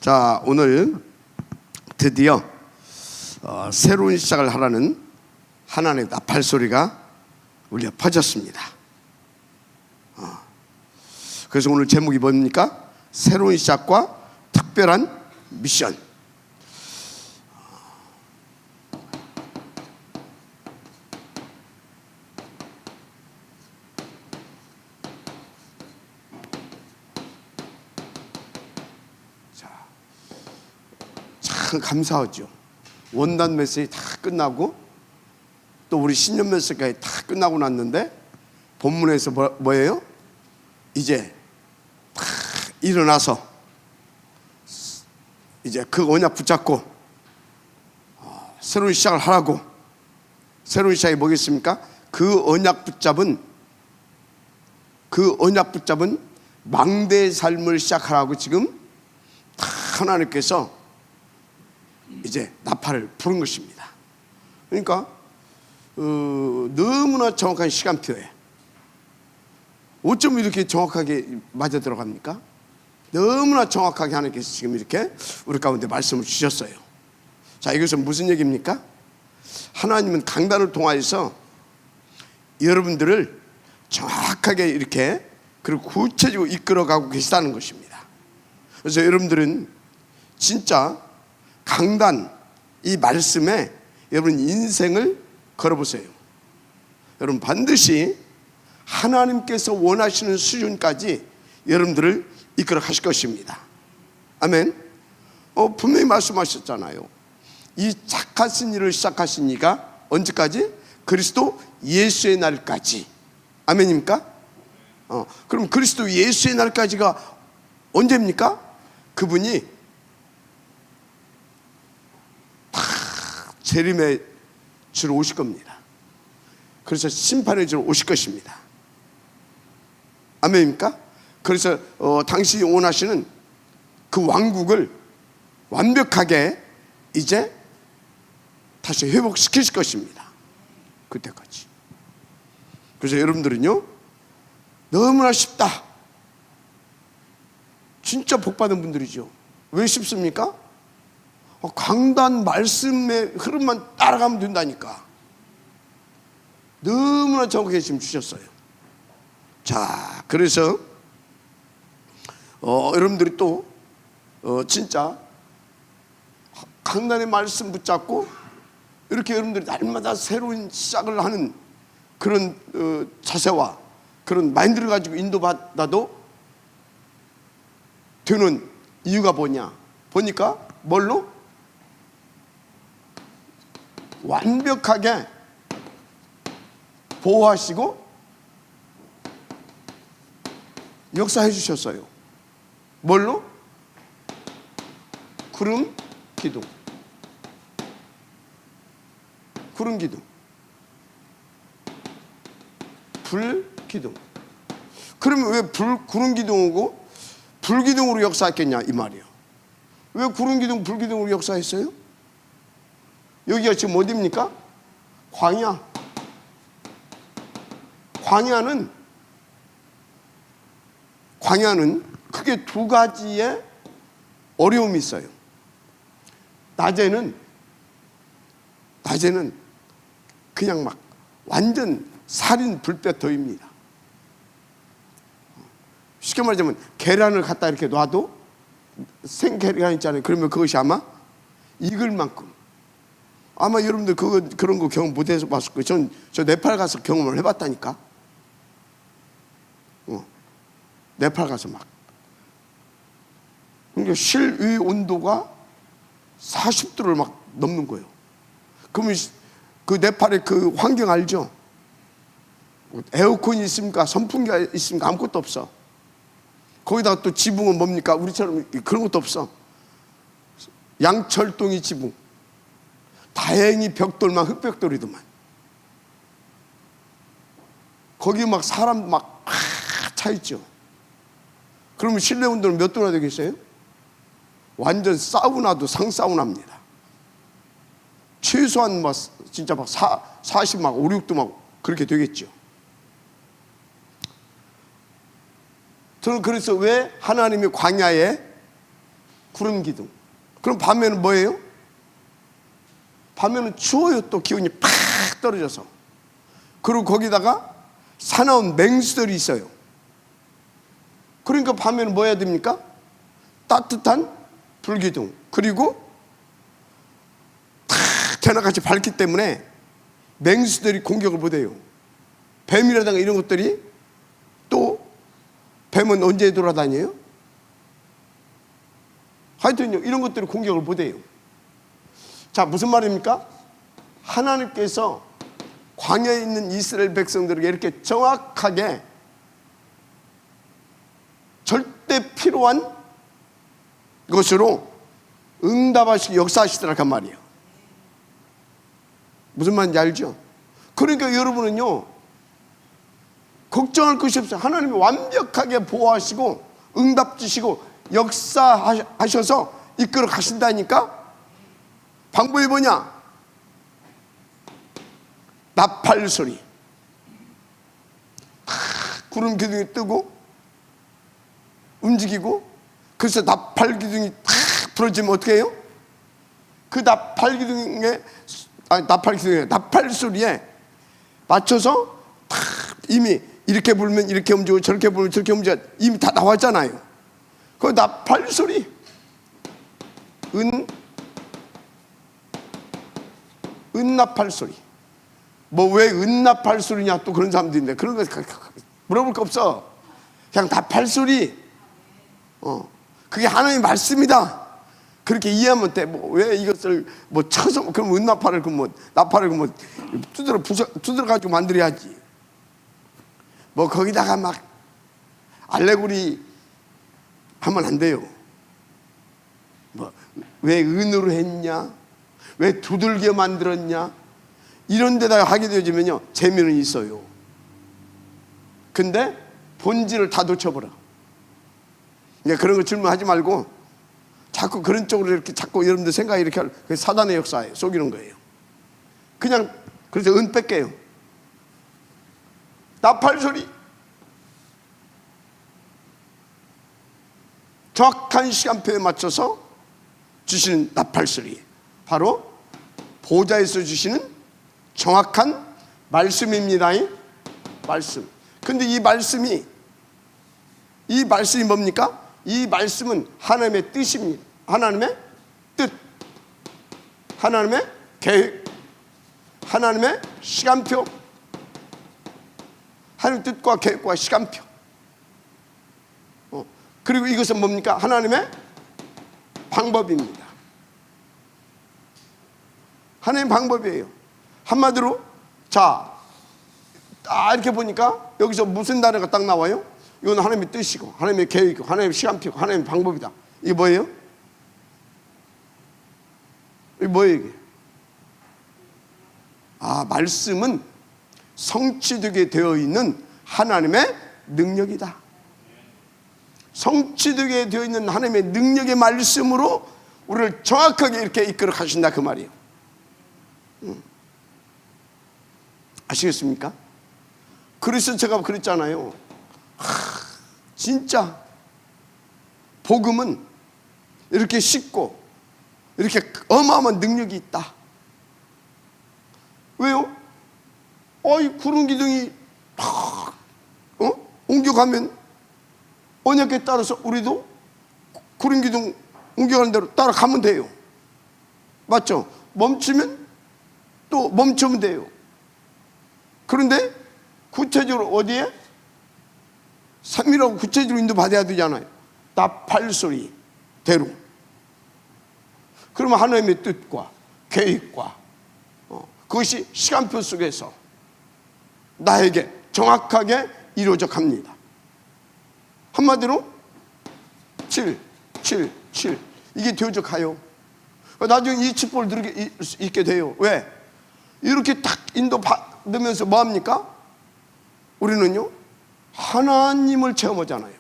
자, 오늘 드디어 새로운 시작을 하라는 하나님의 나팔 소리가 울려 퍼졌습니다. 그래서 오늘 제목이 뭡니까? 새로운 시작과 특별한 미션. 참 감사하죠. 원단 메시지 다 끝나고 또 우리 신년 메시지까지 다 끝나고 났는데 본문에서 뭐예요? 이제 다 일어나서 이제 그 언약 붙잡고 새로운 시작을 하라고. 새로운 시작이 뭐겠습니까? 그 언약 붙잡은 망대의 삶을 시작하라고 지금 다 하나님께서 이제 나팔을 부른 것입니다. 그러니까 너무나 정확한 시간표에 어쩜 이렇게 정확하게 맞아 들어갑니까? 너무나 정확하게 하나님께서 지금 이렇게 우리 가운데 말씀을 주셨어요. 자, 이것은 무슨 얘기입니까? 하나님은 강단을 통하여서 여러분들을 정확하게 이렇게 그리고 구체적으로 이끌어가고 계시다는 것입니다. 그래서 여러분들은 진짜 강단, 이 말씀에 여러분 인생을 걸어보세요. 여러분 반드시 하나님께서 원하시는 수준까지 여러분들을 이끌어 가실 것입니다. 아멘. 분명히 말씀하셨잖아요. 이 착하신 일을 시작하신 이가 언제까지? 그리스도 예수의 날까지. 아멘입니까? 그럼 그리스도 예수의 날까지가 언제입니까? 그분이 재림의 주로 오실 겁니다. 그래서 심판의 주로 오실 것입니다. 아멘입니까? 그래서 당신이 원하시는 그 왕국을 완벽하게 이제 다시 회복시키실 것입니다. 그때까지. 그래서 여러분들은요, 너무나 쉽다. 진짜 복받은 분들이죠. 왜 쉽습니까? 강단 말씀의 흐름만 따라가면 된다니까. 너무나 정확하게 지금 주셨어요. 자, 그래서 여러분들이 또 진짜 강단의 말씀 붙잡고 이렇게 여러분들이 날마다 새로운 시작을 하는 그런 자세와 그런 마인드를 가지고 인도받아도 되는 이유가 뭐냐? 보니까 뭘로? 완벽하게 보호하시고 역사해 주셨어요. 뭘로? 구름 기둥. 구름 기둥. 불 기둥. 그러면 왜 구름 기둥이고 불 기둥으로 역사했겠냐 이 말이에요. 왜 구름 기둥 불 기둥으로 역사했어요? 여기가 지금 어디입니까? 광야. 광야는 크게 두 가지의 어려움이 있어요. 낮에는 그냥 막 완전 살인 불볕더위입니다. 쉽게 말하자면 계란을 갖다 이렇게 놔도 생계란 있잖아요. 그러면 그것이 아마 익을 만큼. 아마 여러분들 그런 거 경험 못해서 봤을 거예요. 저 네팔 가서 경험을 해봤다니까. 네팔 가서 막. 그러니까 실위 온도가 40도를 막 넘는 거예요. 그러면 그 네팔의 그 환경 알죠? 에어컨이 있습니까? 선풍기가 있습니까? 아무것도 없어. 거기다가 또 지붕은 뭡니까? 우리처럼 그런 것도 없어. 양철동이 지붕. 다행히 벽돌만 흙벽돌이더만. 거기 막 사람 막 차 있죠. 그러면 실내 온도는 몇 도나 되겠어요? 완전 사우나도 상사우나입니다. 최소한 막 진짜 막 40 막 5, 6도 막 그렇게 되겠죠. 저는 그래서 왜 하나님이 광야에 구름 기둥. 그럼 밤에는 뭐예요? 밤에는 추워요. 또 기온이 팍 떨어져서. 그리고 거기다가 사나운 맹수들이 있어요. 그러니까 밤에는 뭐 해야 됩니까? 따뜻한 불기둥. 그리고 다 대낮같이 밝기 때문에 맹수들이 공격을 못해요. 뱀이라든가 이런 것들이, 또 뱀은 언제 돌아다녀요? 하여튼요, 이런 것들이 공격을 못해요. 자, 무슨 말입니까? 하나님께서 광야에 있는 이스라엘 백성들에게 이렇게 정확하게 절대 필요한 것으로 응답하시고 역사하시더라 그 말이에요. 무슨 말인지 알죠? 그러니까 여러분은요, 걱정할 것이 없어요. 하나님이 완벽하게 보호하시고 응답 주시고 역사하셔서 이끌어 가신다니까. 방법이 뭐냐? 나팔 소리. 구름 기둥이 뜨고 움직이고, 그래서 나팔 기둥이 탁 부러지면 어떻게 해요? 그 나팔 기둥에, 나팔 소리에 맞춰서 탁 이미 이렇게 불면 이렇게 움직이고 저렇게 불면 저렇게 움직이고 이미 다 나왔잖아요. 그 나팔 소리, 은나팔 소리. 뭐 왜 은나팔 소리냐, 또 그런 사람도 있는데 그런 거 물어볼 거 없어. 그냥 나팔 소리. 그게 하나님의 말씀이다. 그렇게 이해하면 돼. 뭐 왜 이것을 뭐 쳐서, 그럼 은나팔을 나팔을 두드려 가지고 만들어야지. 뭐 거기다가 막 알레고리 하면 안 돼요. 뭐 왜 은으로 했냐, 왜 두들겨 만들었냐, 이런 데다가 하게 되어지면요, 재미는 있어요. 근데 본질을 다 놓쳐버려. 그런 거 질문하지 말고 자꾸 그런 쪽으로 이렇게 자꾸 여러분들 생각이 이렇게 할, 그게 사단의 역사예요. 속이는 거예요. 그냥 그래서 은 뺄게요. 나팔 소리. 정확한 시간표에 맞춰서 주시는 나팔 소리, 바로 보좌에서 주시는 정확한 말씀입니다. 이 말씀. 근데 이 말씀이 뭡니까? 이 말씀은 하나님의 뜻입니다. 하나님의 뜻, 하나님의 계획, 하나님의 시간표, 하나님의 뜻과 계획과 시간표. 그리고 이것은 뭡니까? 하나님의 방법입니다. 하나님의 방법이에요. 한마디로, 자, 이렇게 보니까 여기서 무슨 단어가 딱 나와요? 이건 하나님의 뜻이고, 하나님의 계획이고, 하나님의 시간표고, 하나님의 방법이다. 이게 뭐예요? 이게 뭐예요, 이게? 말씀은 성취되게 되어 있는 하나님의 능력이다. 성취되게 되어 있는 하나님의 능력의 말씀으로 우리를 정확하게 이렇게 이끌어 가신다 그 말이에요. 아시겠습니까? 그래서 제가 그랬잖아요. 진짜 복음은 이렇게 쉽고 이렇게 어마어마한 능력이 있다. 왜요? 이 구름 기둥이 옮겨가면 언약에 따라서 우리도 구름 기둥 옮겨가는 대로 따라가면 돼요. 맞죠? 멈추면 또 멈추면 돼요. 그런데 구체적으로 어디에? 3이라고 구체적으로 인도받아야 되잖아요. 나팔 소리대로. 그러면 하나님의 뜻과 계획과 그것이 시간표 속에서 나에게 정확하게 이루어져 갑니다. 한마디로 7 이게 되어져 가요. 나중에 이 칩볼 들게 있게 돼요. 왜? 이렇게 딱 인도 받으면서 뭐합니까? 우리는요, 하나님을 체험하잖아요.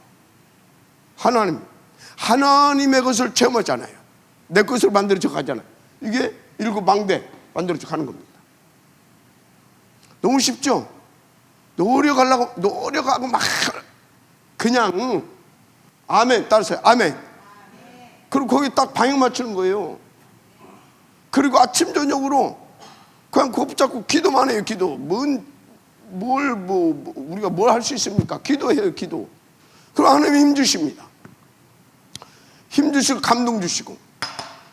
하나님의 것을 체험하잖아요. 내 것을 만들어져 가잖아요. 이게 일곱 망대 만들어져 가는 겁니다. 너무 쉽죠? 노력하고 막 그냥 아멘 따라서요. 아멘. 그리고 거기 딱 방향 맞추는 거예요. 그리고 아침 저녁으로 그냥 그거 붙잡고 기도만 해요. 기도. 우리가 뭘 할 수 있습니까? 기도해요. 기도. 그럼 하나님이 힘 주십니다. 힘 주시고 감동 주시고.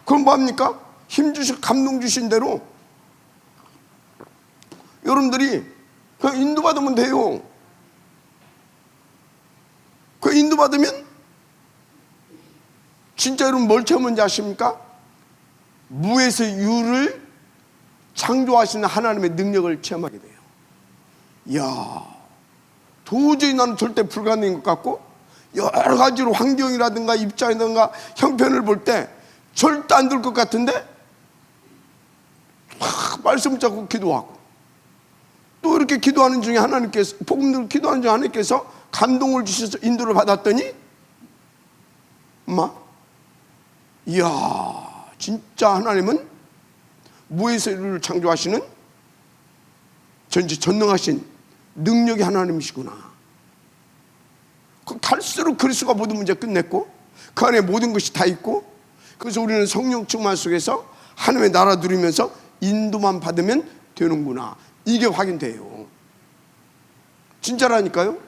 그럼 뭐합니까? 힘 주시고 감동 주신 대로 여러분들이 그냥 인도받으면 돼요. 그 인도받으면 진짜 여러분 뭘 체험하는지 아십니까? 무에서 유를 창조하시는 하나님의 능력을 체험하게 돼요. 이야, 도저히 나는 절대 불가능인 것 같고 여러 가지로 환경이라든가 입장이라든가 형편을 볼 때 절대 안 될 것 같은데 말씀 잡고 기도하고 또 이렇게 기도하는 중에 하나님께서 복음을 기도하는 중에 하나님께서 감동을 주셔서 인도를 받았더니 이야, 진짜 하나님은 무에서 유를 창조하시는 전지전능하신 능력의 하나님이시구나. 갈수록 그리스도가 모든 문제 끝냈고 그 안에 모든 것이 다 있고, 그래서 우리는 성령 충만 속에서 하나님의 나라 누리면서 인도만 받으면 되는구나. 이게 확인돼요. 진짜라니까요.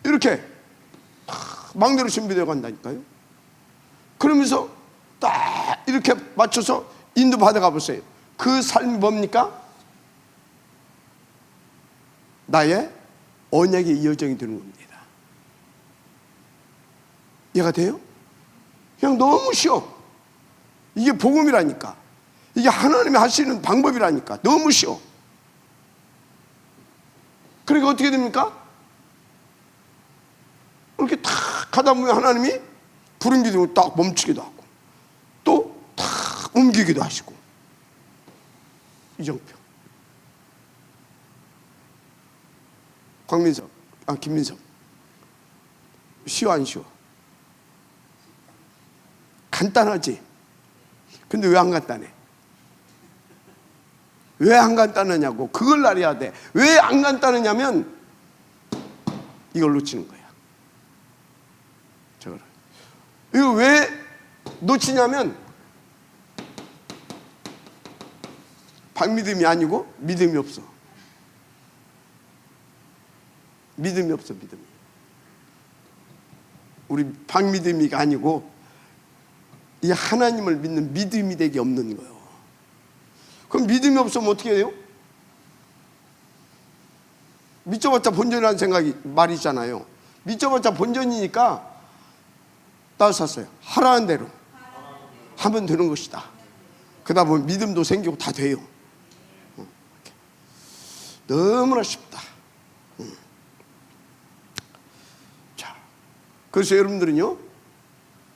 이렇게 막내로 준비되어 간다니까요. 그러면서 딱 이렇게 맞춰서 인도 받아가 보세요. 그 삶이 뭡니까? 나의 언약의 여정이 되는 겁니다. 이해가 돼요? 그냥 너무 쉬워. 이게 복음이라니까. 이게 하나님이 하시는 방법이라니까. 너무 쉬워. 그러니까 어떻게 됩니까? 이렇게 탁 하다 보면 하나님이 부른 기둥을 딱 멈추기도 하고 또 탁 옮기기도 하시고. 이정표, 김민석 쉬워 안 쉬워? 간단하지? 근데 왜 안 간단해? 왜 안 간단하냐고. 그걸 알아야 돼. 왜 안 간단하냐면 이걸 놓치는 거야. 저거를. 이거 왜 놓치냐면 박믿음이 아니고 믿음이 없어. 믿음이 없어. 믿음이. 우리 박믿음이가 아니고 이 하나님을 믿는 믿음이 되게 없는 거예요. 그럼 믿음이 없으면 어떻게 해요? 믿어봤자 본전이라는 생각이 말이 있잖아요. 믿어봤자 본전이니까 따뜻했어요. 하라는 대로 하면 되는 것이다. 그러다 보면 믿음도 생기고 다 돼요. 너무나 쉽다. 자, 그래서 여러분들은요,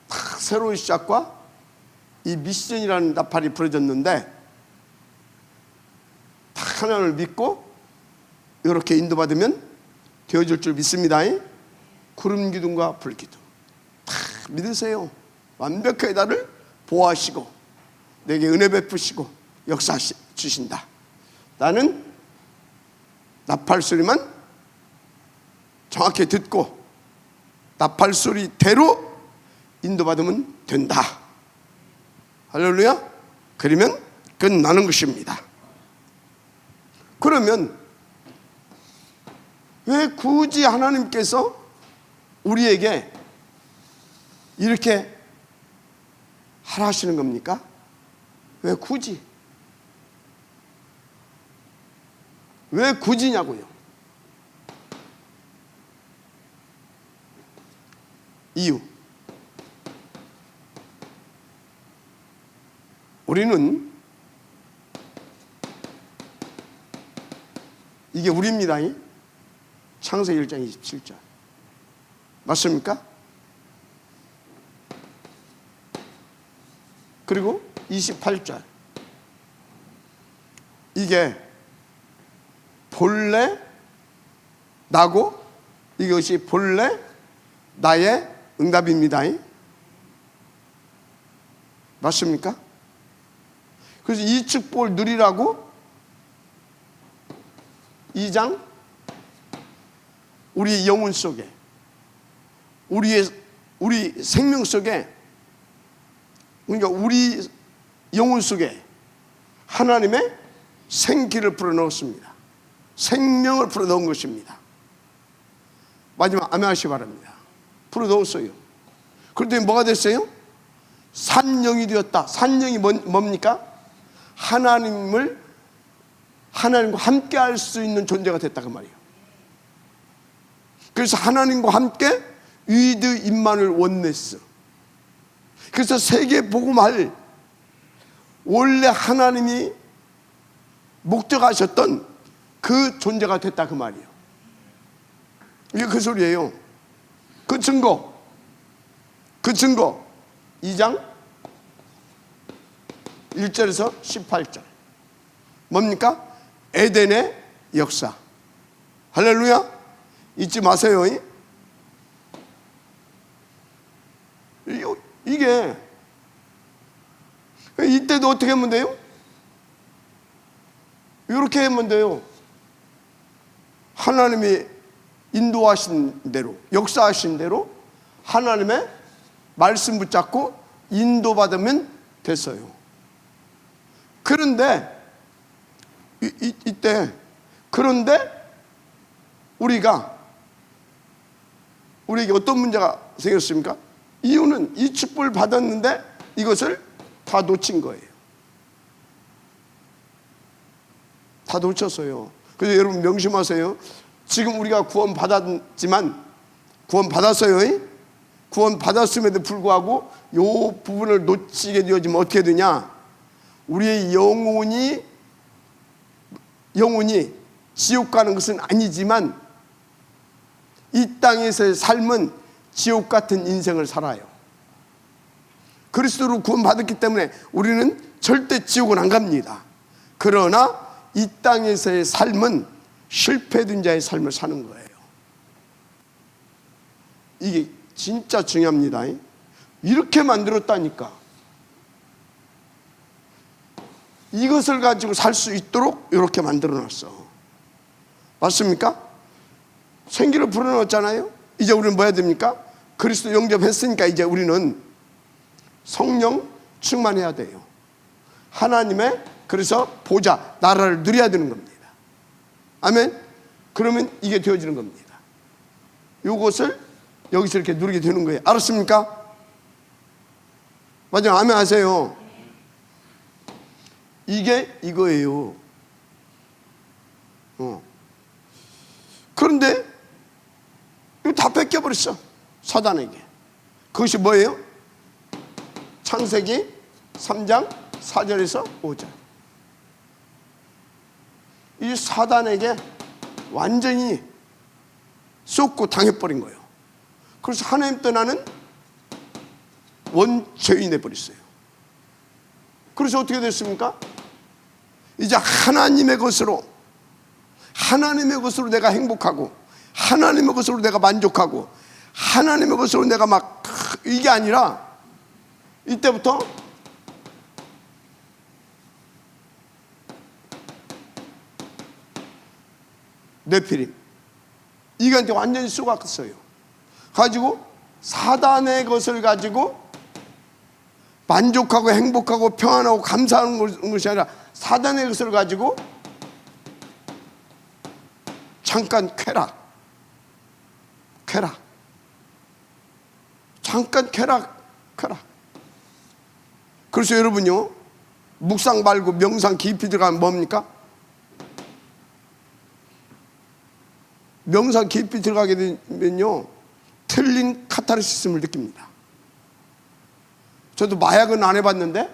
딱 새로운 시작과 이 미션이라는 나팔이 부러졌는데 딱 하나님을 믿고 이렇게 인도받으면 되어질 줄 믿습니다. 구름 기둥과 불 기둥 딱 믿으세요. 완벽하게 나를 보호하시고 내게 은혜 베푸시고 역사 주신다. 나는 나팔 소리만 정확히 듣고 나팔 소리대로 인도받으면 된다. 할렐루야. 그러면 끝나는 것입니다. 그러면 왜 굳이 하나님께서 우리에게 이렇게 하라 하시는 겁니까? 왜 굳이? 왜 굳이냐고요. 이유. 우리는 이게 우리입니다. 창세기 1장 27절 맞습니까? 그리고 28절 이게 본래 나고 이것이 본래 나의 응답입니다. 맞습니까? 그래서 이 축복을 누리라고 2장 우리 영혼 속에 우리 생명 속에 그러니까 우리 영혼 속에 하나님의 생기를 불어넣었습니다. 생명을 불어넣은 것입니다. 마지막 아멘 하시기 바랍니다. 불어넣었어요. 그런데 뭐가 됐어요? 산영이 되었다. 산영이 뭡니까? 하나님과 함께 할 수 있는 존재가 됐다 그 말이에요. 그래서 하나님과 함께 위드 임마누엘 원네스. 그래서 세계 복음할 원래 하나님이 목적하셨던 그 존재가 됐다 그 말이에요. 이게 그 소리예요. 그 증거 2장 1절에서 18절 뭡니까? 에덴의 역사. 할렐루야. 잊지 마세요. 이게 이때도 어떻게 하면 돼요? 이렇게 하면 돼요. 하나님이 인도하신 대로, 역사하신 대로 하나님의 말씀 붙잡고 인도받으면 됐어요. 그런데 이때 우리에게 어떤 문제가 생겼습니까? 이유는 이 축복을 받았는데 이것을 다 놓친 거예요. 다 놓쳤어요. 그래서 여러분 명심하세요. 지금 우리가 구원 받았어요. 구원 받았음에도 불구하고 이 부분을 놓치게 되어지면 어떻게 되냐? 우리의 영혼이 지옥 가는 것은 아니지만 이 땅에서의 삶은 지옥 같은 인생을 살아요. 그리스도로 구원 받았기 때문에 우리는 절대 지옥은 안 갑니다. 그러나 이 땅에서의 삶은 실패된 자의 삶을 사는 거예요. 이게 진짜 중요합니다. 이렇게 만들었다니까. 이것을 가지고 살 수 있도록 이렇게 만들어놨어. 맞습니까? 생기를 불어넣었잖아요. 이제 우리는 뭐 해야 됩니까? 그리스도 영접했으니까 이제 우리는 성령 충만해야 돼요. 하나님의 그래서 보좌, 나라를 누려야 되는 겁니다. 아멘. 그러면 이게 되어지는 겁니다. 이것을 여기서 이렇게 누리게 되는 거예요. 알았습니까? 맞아요. 아멘 하세요. 이게 이거예요. 그런데 이거 다 뺏겨버렸어. 사단에게. 그것이 뭐예요? 창세기 3장 4절에서 5절. 이 사단에게 완전히 쏟고 당해버린 거예요. 그래서 하나님 떠나는 원죄인이 돼버렸어요. 그래서 어떻게 됐습니까? 이제 하나님의 것으로 내가 행복하고 하나님의 것으로 내가 만족하고 하나님의 것으로 내가 막 이게 아니라 이때부터 네피림 이거한테 완전히 쏘갔어요. 가지고 사단의 것을 가지고 만족하고 행복하고 평안하고 감사하는 것이 아니라 사단의 것을 가지고 잠깐 쾌락 잠깐 쾌락. 그래서 여러분요, 묵상 말고 명상 깊이 들어가면 뭡니까? 명상 깊이 들어가게 되면요, 틀린 카타르시스를 느낍니다. 저도 마약은 안 해봤는데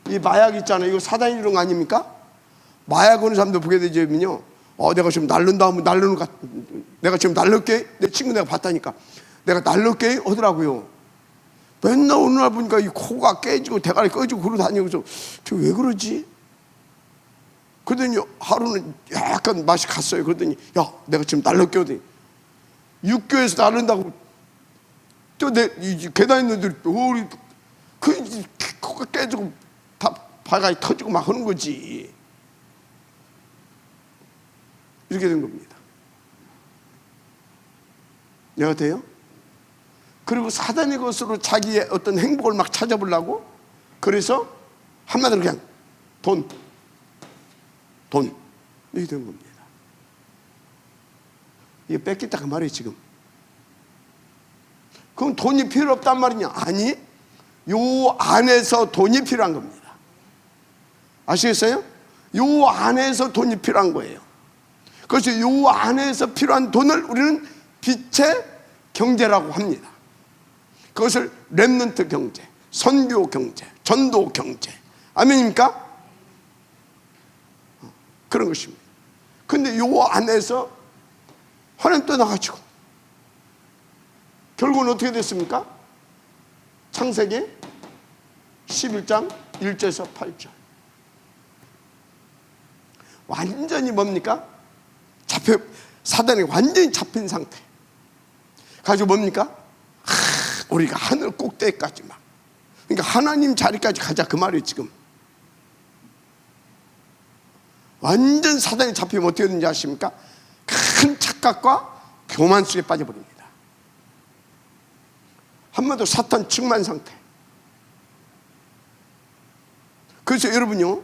이 마약 있잖아요. 이거 사단이 이런 거 아닙니까? 마약 하는 사람들 보게 되면요, 내가 지금 날른다 하면 내가 지금 날를게. 내 친구 내가 봤다니까. 내가 날를게 하더라고요. 맨날 어느 날 보니까 이 코가 깨지고 대가리 꺼지고 그러고 다니면서 저 왜 그러지? 그러더니 하루는 약간 맛이 갔어요. 그러더니 야, 내가 지금 날를게 하더니 육교에서 날른다고 또 내 계단 있는 애들이 그 코가 깨지고 다 발가락이 터지고 막 하는 거지. 이렇게 된 겁니다. 내가 돼요? 그리고 사단의 것으로 자기의 어떤 행복을 막 찾아보려고 그래서 한마디로 그냥 돈 이렇게 된 겁니다. 이게 뺏겠다 그 말이에요 지금. 그럼 돈이 필요 없단 말이냐? 아니, 요 안에서 돈이 필요한 겁니다. 아시겠어요? 요 안에서 돈이 필요한 거예요. 그래서 요 안에서 필요한 돈을 우리는 빛의 경제라고 합니다. 그것을 렘넌트 경제, 선교 경제, 전도 경제. 아멘입니까? 그런 것입니다. 근데 요 안에서 하나님 떠나가지고 결국은 어떻게 됐습니까? 창세기 11장 1절에서 8절. 완전히 뭡니까? 사단이 완전히 잡힌 상태. 가지고 뭡니까? 우리가 하늘 꼭대기까지 막. 그러니까 하나님 자리까지 가자 그 말이에요 지금. 완전 사단이 잡히면 어떻게 되는지 아십니까? 큰 착각과 교만 속에 빠져버립니다. 한마디로 사탄 충만 상태. 그래서 여러분요,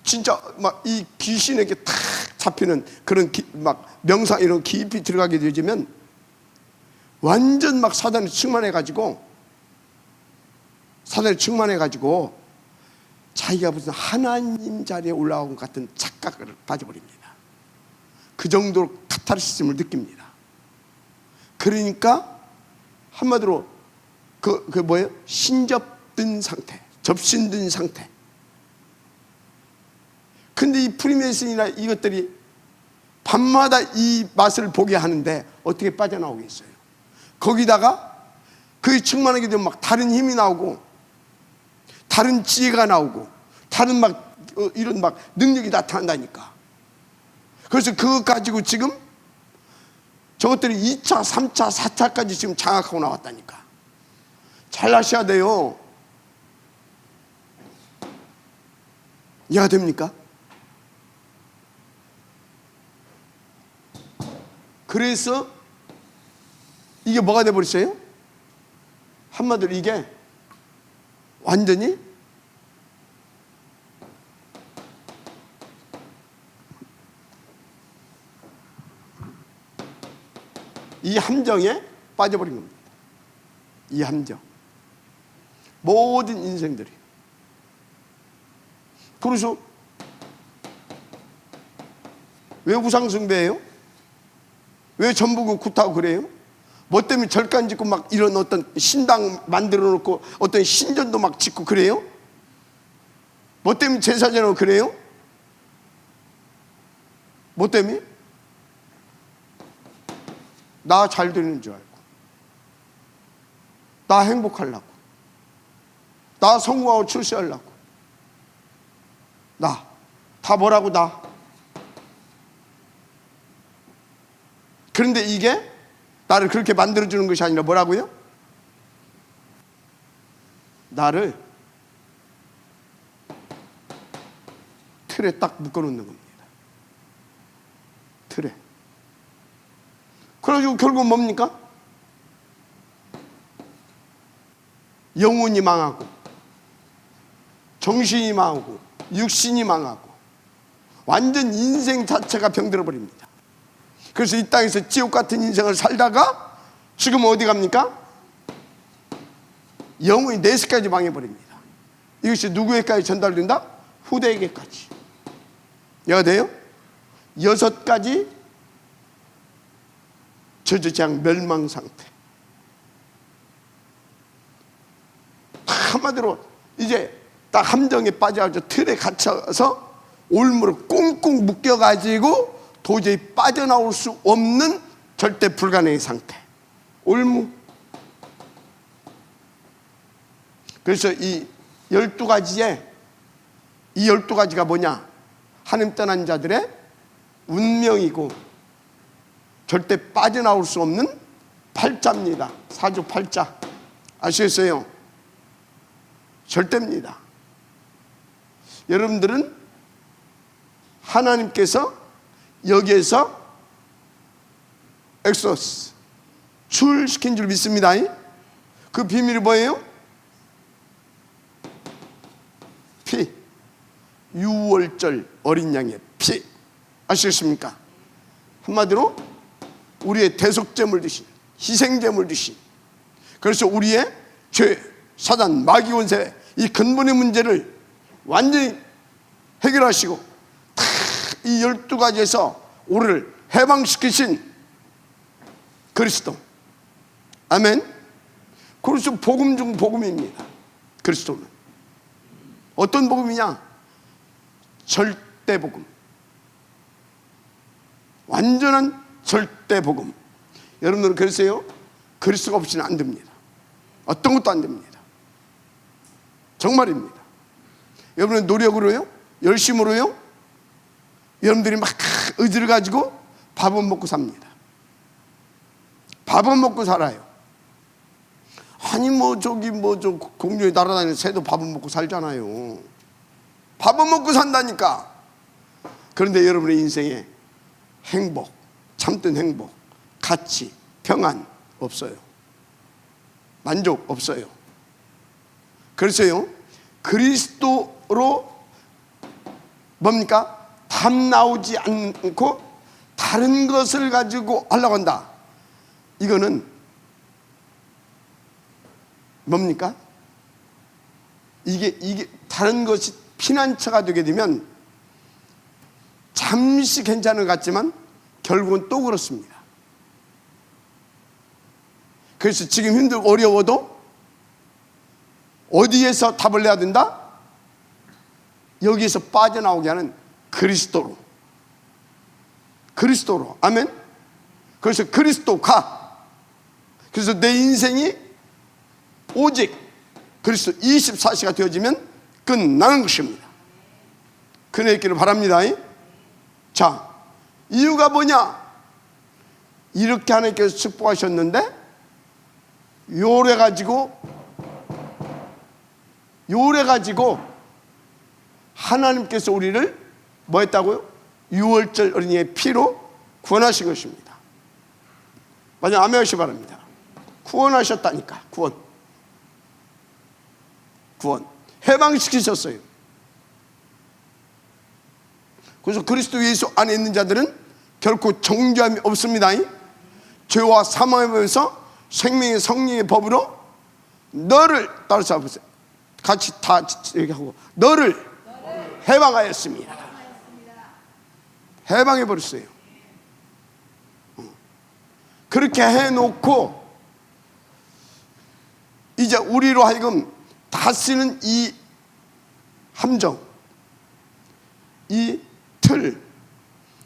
진짜 막 이 귀신에게 탁 잡히는 그런 막 명상 이런 깊이 들어가게 되면 완전 막 사단이 충만해가지고 자기가 무슨 하나님 자리에 올라온 것 같은 착각을 빠져버립니다. 그 정도로 카타르시즘을 느낍니다. 그러니까 한마디로 그 뭐예요? 신접된 상태, 접신된 상태. 근데 이 프리메이슨이나 이것들이 밤마다 이 맛을 보게 하는데 어떻게 빠져나오겠어요? 거기다가 그게 충만하게 되면 막 다른 힘이 나오고 다른 지혜가 나오고 다른 막 이런 막 능력이 나타난다니까. 그래서 그거 가지고 지금 저것들이 2차, 3차, 4차까지 지금 장악하고 나왔다니까. 잘 아셔야 돼요. 이해가 됩니까? 그래서 이게 뭐가 돼버렸어요? 한마디로 이게 완전히 이 함정에 빠져버린 겁니다. 이 함정. 모든 인생들이. 그래서 왜 우상숭배해요? 왜 전부 굿하고 그래요? 뭐 때문에 절간 짓고 막 이런 어떤 신당 만들어 놓고 어떤 신전도 막 짓고 그래요? 뭐 때문에 제사 지내고 그래요? 뭐 때문에? 나 잘 되는 줄 알고, 나 행복하려고, 나 성공하고 출세하려고, 나 다 뭐라고 나. 그런데 이게 나를 그렇게 만들어주는 것이 아니라 뭐라고요? 나를 틀에 딱 묶어놓는 겁니다. 틀에. 그래가지고 결국 뭡니까? 영혼이 망하고 정신이 망하고 육신이 망하고 완전 인생 자체가 병들어 버립니다. 그래서 이 땅에서 지옥 같은 인생을 살다가 지금 어디 갑니까? 영혼이 넷째까지 망해버립니다. 이것이 누구에게까지 전달된다? 후대에게까지. 이해가 돼요? 6가지 저주장 멸망 상태. 한마디로 이제 딱 함정에 빠져가지고 틀에 갇혀서 올무로 꽁꽁 묶여가지고 도저히 빠져나올 수 없는 절대 불가능의 상태. 올무. 그래서 이 12가지에 이 12가지가 뭐냐? 하나님 떠난 자들의 운명이고 절대 빠져나올 수 없는 팔자입니다. 사주 팔자. 아시겠어요? 절대입니다. 여러분들은 하나님께서 여기에서 엑소스 출시킨 줄 믿습니다. 그 비밀이 뭐예요? 피, 유월절 어린 양의 피. 아시겠습니까? 한마디로 우리의 대속제물 되신, 희생제물 되신, 그래서 우리의 죄, 사단, 마귀 권세 이 근본의 문제를 완전히 해결하시고 이 12가지에서 우리를 해방시키신 그리스도. 아멘. 그래서 복음 중 복음입니다. 그리스도는 어떤 복음이냐? 절대 복음, 완전한 절대 복음. 여러분들은 그러세요? 그리스도가 없이는 안 됩니다. 어떤 것도 안 됩니다. 정말입니다. 여러분은 노력으로요, 열심으로요, 여러분들이 막 의지를 가지고 밥은 먹고 삽니다. 밥은 먹고 살아요. 아니 저 공중에 날아다니는 새도 밥은 먹고 살잖아요. 밥은 먹고 산다니까. 그런데 여러분의 인생에 행복, 참된 행복, 가치, 평안 없어요. 만족 없어요. 그래서요, 그리스도로 뭡니까? 답 나오지 않고 다른 것을 가지고 하려고 한다. 이거는 뭡니까? 이게 다른 것이 피난처가 되게 되면 잠시 괜찮은 것 같지만 결국은 또 그렇습니다. 그래서 지금 힘들고 어려워도 어디에서 답을 내야 된다? 여기에서 빠져나오게 하는 그리스도로. 그리스도로. 아멘. 그래서 그리스도가, 그래서 내 인생이 오직 그리스도 24시가 되어지면 끝나는 것입니다. 그네 있기를 바랍니다. 자, 이유가 뭐냐? 이렇게 하나님께서 축복하셨는데 요래 가지고 하나님께서 우리를 뭐 했다고요? 유월절 어린이의 피로 구원하신 것입니다. 맞아, 아멘 하시기 바랍니다. 구원하셨다니까. 구원 해방시키셨어요. 그래서 그리스도 예수 안에 있는 자들은 결코 정죄함이 없습니다. 죄와 사망의 법에서 생명의 성령의 법으로 너를 따라서 보세요. 같이 다 이렇게 하고, 너를 해방하였습니다. 해방해버렸어요. 그렇게 해놓고 이제 우리로 하여금 다스리는 이 함정, 이 틀,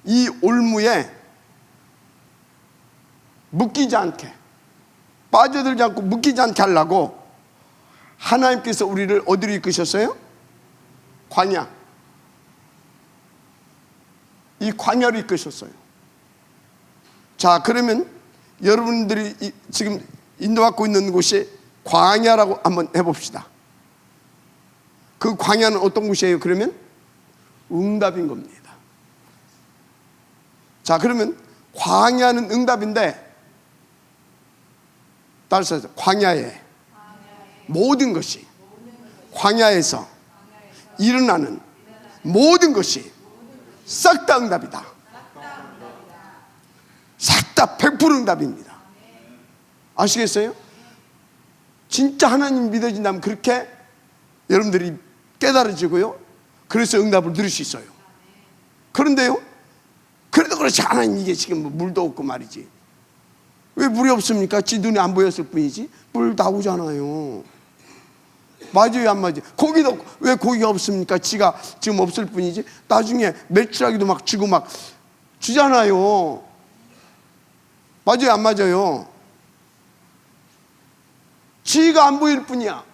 이 올무에 묶이지 않게, 빠져들지 않고 묶이지 않게 하려고 하나님께서 우리를 어디로 이끄셨어요? 광야. 이 광야로 이끄셨어요. 자, 그러면 여러분들이 지금 인도받고 있는 곳이 광야라고 한번 해봅시다. 그 광야는 어떤 곳이에요? 그러면 응답인 겁니다. 자, 그러면 광야는 응답인데, 따라서 광야에 모든 것이, 광야에서 일어나는 모든 것이 싹 다 응답이다. 싹 다 100% 응답입니다. 아시겠어요? 진짜 하나님 믿어진다면 그렇게 여러분들이 깨달아지고요, 그래서 응답을 누릴 수 있어요. 그런데요, 그래도 그렇지 하나님, 이게 지금 뭐 물도 없고 말이지. 왜 물이 없습니까? 지 눈에 안 보였을 뿐이지 물 나오잖아요. 맞아요, 안 맞아요? 고기도 왜 고기가 없습니까? 지가 지금 없을 뿐이지 나중에 메추라기도 막 주고 막 주잖아요. 맞아요, 안 맞아요? 지가 안 보일 뿐이야.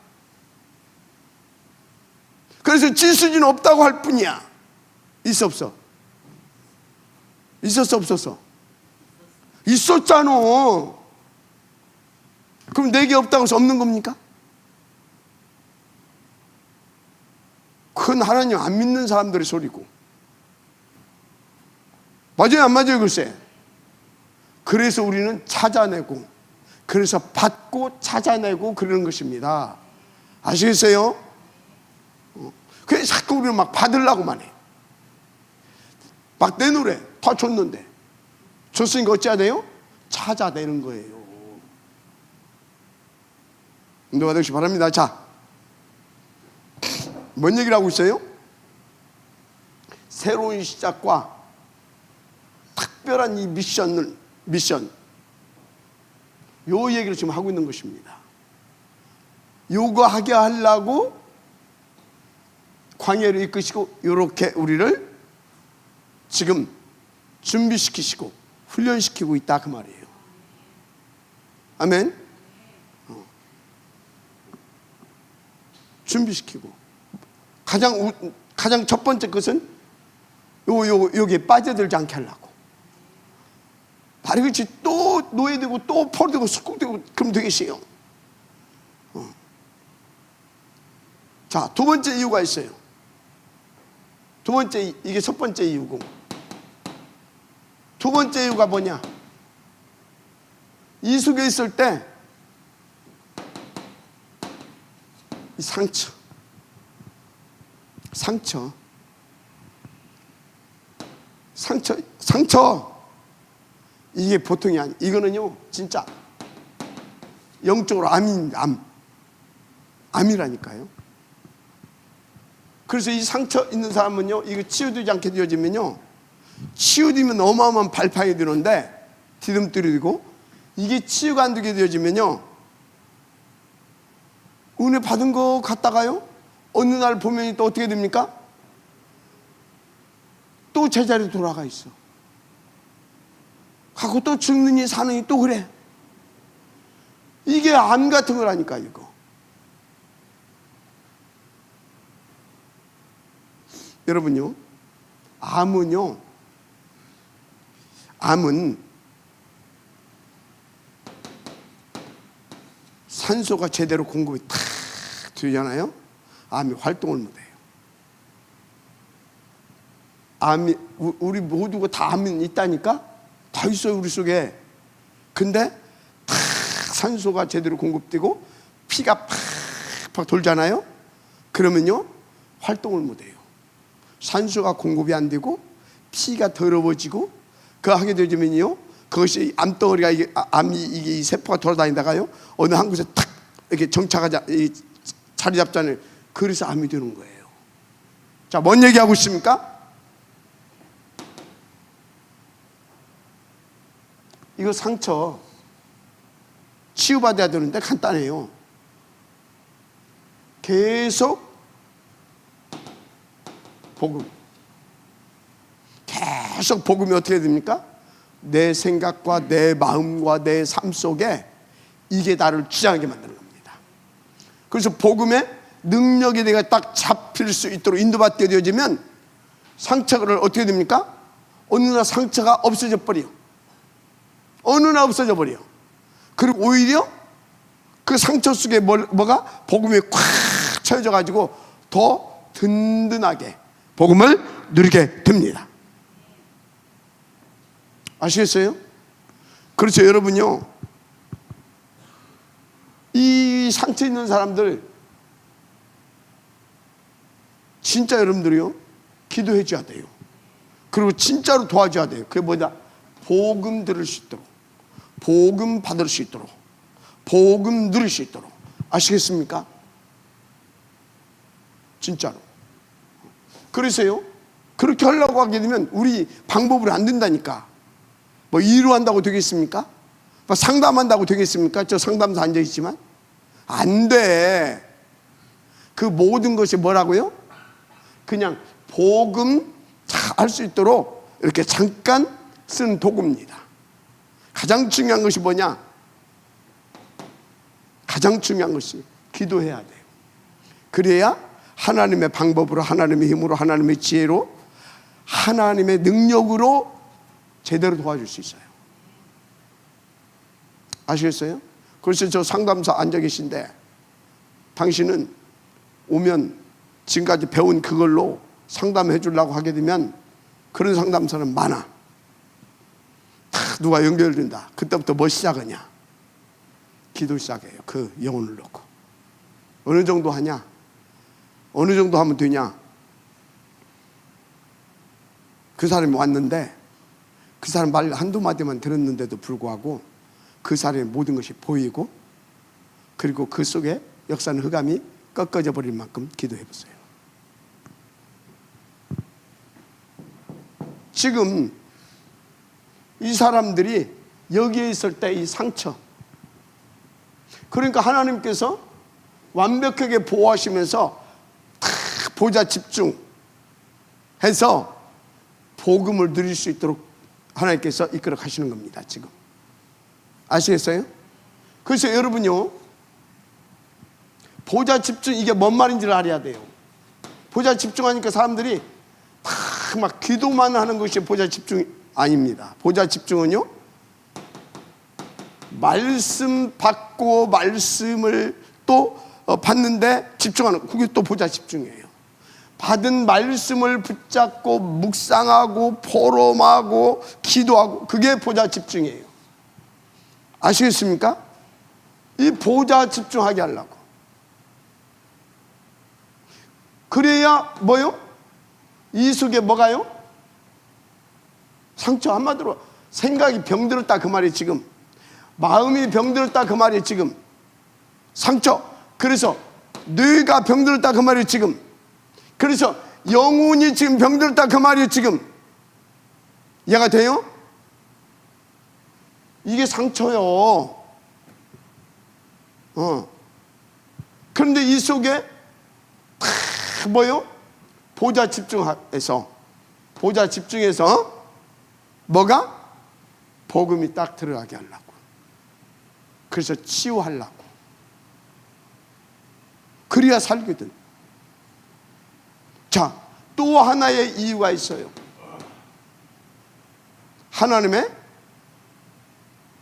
그래서 지 수준 없다고 할 뿐이야. 있어 없어? 있었어 없었어? 있었잖아. 그럼 내게 없다고 해서 없는 겁니까? 그건 하나님 안 믿는 사람들의 소리고. 맞아요, 안 맞아요? 글쎄. 그래서 우리는 찾아내고, 그래서 받고 찾아내고 그러는 것입니다. 아시겠어요? 그래서 자꾸 우리는 막 받으려고만 해. 막 내놓으래. 다 줬는데. 줬으니까 어찌해야 돼요? 찾아내는 거예요. 인도가 되시기 바랍니다. 자, 뭔 얘기를 하고 있어요? 새로운 시작과 특별한 이 미션, 요 얘기를 지금 하고 있는 것입니다. 요거하게 하려고 광야를 이끄시고 이렇게 우리를 지금 준비시키시고 훈련시키고 있다 그 말이에요. 아멘. 준비시키고 가장 첫 번째 것은 여기에 빠져들지 않게 하려고. 바로 그렇지. 또 노예되고 또 포로되고 숙국되고 그럼 되게 쉬워. 자, 두 번째 이유가 있어요. 두 번째, 이게 첫 번째 이유고, 두 번째 이유가 뭐냐? 이 속에 있을 때 이 상처 이게 보통이 아니. 이거는요 진짜 영적으로 암이라니까요. 그래서 이 상처 있는 사람은요, 이거 치유되지 않게 되어지면요, 치유되면 어마어마한 발판이 되는데 디딤돌이고, 이게 치유가 안 되게 되어지면요, 은혜 받은 거 갖다가요 어느 날 보면 또 어떻게 됩니까? 또 제자리로 돌아가 있어. 하고 또 죽느니 사느니 또 그래. 이게 암 같은 거라니까. 이거 여러분요, 암은 산소가 제대로 공급이 탁 되잖아요. 암이 활동을 못해요. 암이, 우리 모두가 다 암이 있다니까? 다 있어요 우리 속에. 근데 탁 산소가 제대로 공급되고 피가 팍팍 돌잖아요. 그러면요 활동을 못해요. 산소가 공급이 안 되고 피가 더러워지고 그 하게 되면요, 그것이 암덩어리가 암이 이 세포가 돌아다니다가요 어느 한 곳에 탁 이렇게 정착하자 자리 잡잖아요. 그래서 암이 되는 거예요. 자, 뭔 얘기하고 있습니까? 이거 상처 치유받아야 되는데 간단해요. 계속 복음. 계속 복음이 어떻게 됩니까? 내 생각과 내 마음과 내 삶 속에 이게 나를 주장하게 만드는 겁니다. 그래서 복음의 능력이 내가 딱 잡힐 수 있도록 인도받게 되어지면 상처를 어떻게 됩니까? 어느 날 상처가 없어져 버려. 어느 날 없어져 버려. 그리고 오히려 그 상처 속에 뭐가 복음이 꽉 채워져 가지고 더 든든하게 복음을 누리게 됩니다. 아시겠어요? 그렇죠. 여러분요, 이 상처 있는 사람들 진짜 여러분들이요 기도해 줘야 돼요. 그리고 진짜로 도와줘야 돼요. 그게 뭐냐? 복음 들을 수 있도록, 복음 받을 수 있도록, 복음 누릴 수 있도록. 아시겠습니까? 진짜로. 그래서요, 그렇게 하려고 하게 되면 우리 방법으로 안 된다니까. 뭐 일로 한다고 되겠습니까? 뭐 상담한다고 되겠습니까? 저 상담소 앉아있지만 안 돼. 그 모든 것이 뭐라고요? 그냥 복음 할 수 있도록 이렇게 잠깐 쓴 도구입니다. 가장 중요한 것이 뭐냐? 가장 중요한 것이 기도해야 돼요. 그래야 하나님의 방법으로, 하나님의 힘으로, 하나님의 지혜로, 하나님의 능력으로 제대로 도와줄 수 있어요. 아시겠어요? 그래서 저 상담사 앉아 계신데 당신은 오면 지금까지 배운 그걸로 상담해 주려고 하게 되면 그런 상담사는 많아. 다 누가 연결된다. 그때부터 뭐 시작하냐? 기도 시작해요. 그 영혼을 놓고. 어느 정도 하냐? 어느 정도 하면 되냐? 그 사람이 왔는데 그 사람 말 한두 마디만 들었는데도 불구하고 그 사람의 모든 것이 보이고 그리고 그 속에 역사는 흑암이 꺾어져 버릴 만큼 기도해 보세요. 지금 이 사람들이 여기에 있을 때 이 상처, 그러니까 하나님께서 완벽하게 보호하시면서 다 보좌 집중해서 복음을 누릴 수 있도록 하나님께서 이끌어 가시는 겁니다. 지금 아시겠어요? 그래서 여러분요, 보좌 집중, 이게 뭔 말인지를 알아야 돼요. 보좌 집중하니까 사람들이 다 막 기도만 하는 것이 보좌 집중이 아닙니다. 보좌 집중은요, 말씀 받고 말씀을 또 받는데 집중하는, 그게 또 보좌 집중이에요. 받은 말씀을 붙잡고 묵상하고 포럼하고 기도하고, 그게 보좌 집중이에요. 아시겠습니까? 이 보좌 집중하게 하려고. 그래야 뭐요? 이 속에 뭐가요? 상처. 한마디로 생각이 병들었다 그 말이에요. 지금 마음이 병들었다 그 말이에요. 지금 상처. 그래서 뇌가 병들었다 그 말이에요. 지금 그래서 영혼이 지금 병들었다 그 말이에요. 지금 이해가 돼요? 이게 상처요. 그런데 이 속에 다 뭐요? 보좌 집중해서, 보좌 집중해서 뭐가? 복음이 딱 들어가게 하려고. 그래서 치유하려고. 그래야 살거든. 자, 또 하나의 이유가 있어요. 하나님의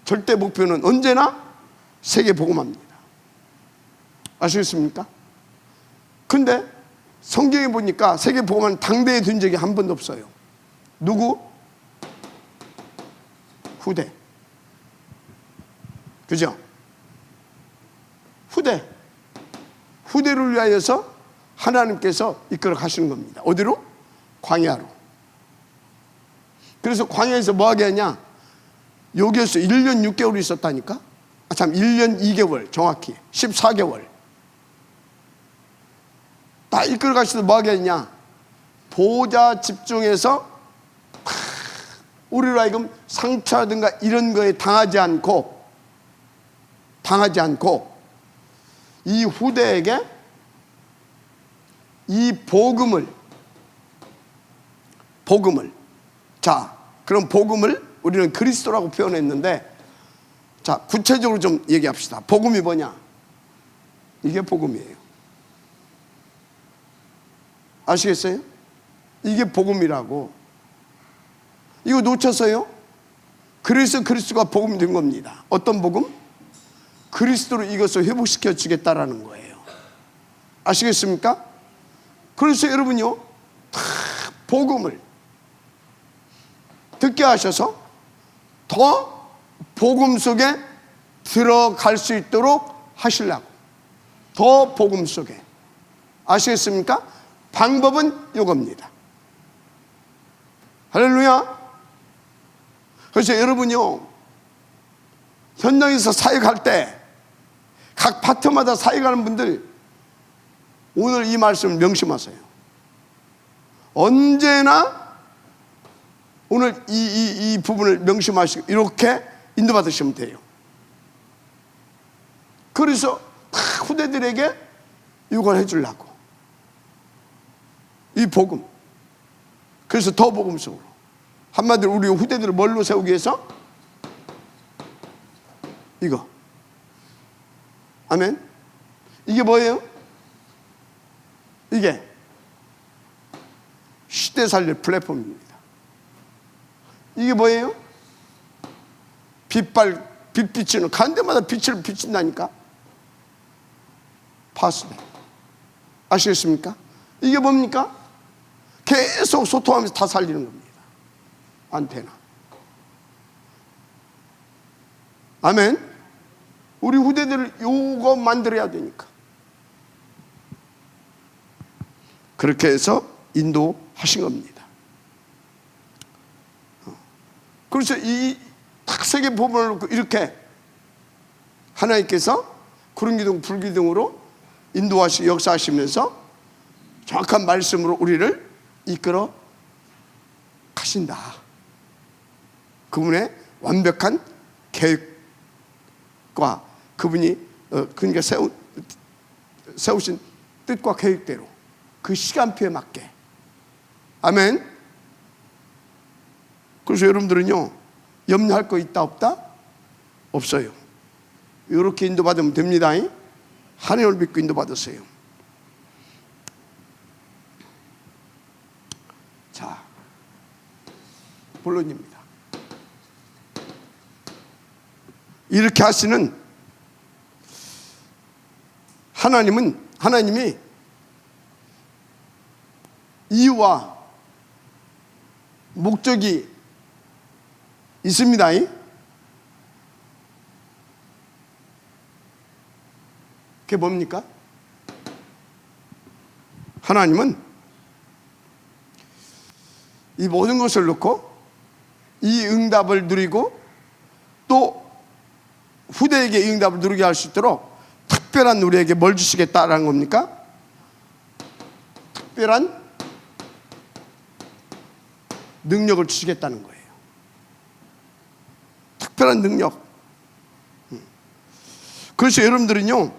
절대 목표는 언제나 세계 복음화입니다. 아시겠습니까? 근데 성경에 보니까 세계 복음화는 당대에 둔 적이 한 번도 없어요. 누구? 후대. 그죠? 후대를 위하여서 하나님께서 이끌어 가시는 겁니다. 어디로? 광야로. 그래서 광야에서 뭐 하게 하냐? 여기에서 1년 6개월 있었다니까? 1년 2개월 정확히 14개월 다 이끌어 가시면서 뭐 하게 했냐? 보좌 집중해서 우리로 하여금 상처라든가 이런 거에 당하지 않고 이 후대에게 이 복음을 자, 그럼 복음을 우리는 그리스도라고 표현했는데, 자, 구체적으로 좀 얘기합시다. 복음이 뭐냐? 이게 복음이에요. 아시겠어요? 이게 복음이라고. 이거 놓쳤어요? 그래서 그리스도가 복음이 된 겁니다. 어떤 복음? 그리스도로 이것을 회복시켜 주겠다라는 거예요. 아시겠습니까? 그래서 여러분요, 다 복음을 듣게 하셔서 더 복음 속에 들어갈 수 있도록 하시려고. 더 복음 속에. 아시겠습니까? 방법은 이겁니다. 할렐루야. 그래서 여러분요, 현장에서 사역할 때 각 파트마다 사역하는 분들 오늘 이 말씀을 명심하세요. 언제나 오늘 이 부분을 명심하시고 이렇게 인도받으시면 돼요. 그래서 다 후대들에게 이걸 해주려고. 이 복음. 그래서 더 복음 속으로. 한마디로 우리 후대들을 뭘로 세우기 위해서? 이거. 아멘. 이게 뭐예요? 이게 시대 살릴 플랫폼입니다. 이게 뭐예요? 빛 비치는, 간 데마다 빛을 비친다니까. 파수대. 아시겠습니까? 이게 뭡니까? 계속 소통하면서 다 살리는 겁니다. 안테나. 아멘. 우리 후대들을 요거 만들어야 되니까. 그렇게 해서 인도하신 겁니다. 그래서 이 딱 세 개 부분을 놓고 이렇게 하나님께서 구름기둥 불기둥으로 인도하시 역사하시면서 정확한 말씀으로 우리를 이끌어 가신다. 그분의 완벽한 계획과 그분이 그러니까 세우신 뜻과 계획대로 그 시간표에 맞게. 아멘. 그래서 여러분들은요, 염려할 거 있다 없다? 없어요. 이렇게 인도받으면 됩니다. 하나님을 믿고 인도받으세요. 자, 본론입니다. 이렇게 하시는 하나님이 이유와 목적이 있습니다. 그게 뭡니까? 하나님은 이 모든 것을 놓고 이 응답을 누리고 또 후대에게 이 응답을 누리게 할 수 있도록 특별한 우리에게 뭘 주시겠다라는 겁니까? 특별한 능력을 주시겠다는 거예요. 특별한 능력. 그래서 여러분들은요,